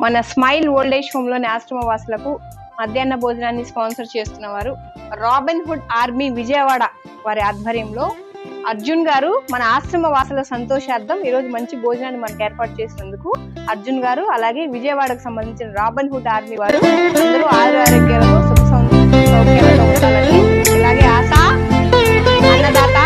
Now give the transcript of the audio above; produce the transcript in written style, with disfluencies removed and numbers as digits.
మన smile old age home లోని ఆశ్రమ వాసులకు మధ్యాహ్న భోజనాన్ని స్పాన్సర్ చేస్తున్న వారు రాబిన్ హుడ్ ఆర్మీ విజయవాడ వారి ఆధ్వర్యంలో అర్జున్ గారు మన ఆశ్రమ వాసుల సంతోషార్థం ఈ రోజు మంచి భోజనాన్ని మనకు ఏర్పాటు చేసినందుకు అర్జున్ గారు అలాగే విజయవాడకు సంబంధించిన రాబిన్ హుడ్ ఆర్మీ వారు అందరూ ఆరోగ్యాలతో సుఖ సౌఖ్యాలతో ఉండాలని, ఇలాగే ఆశ అన్నదాత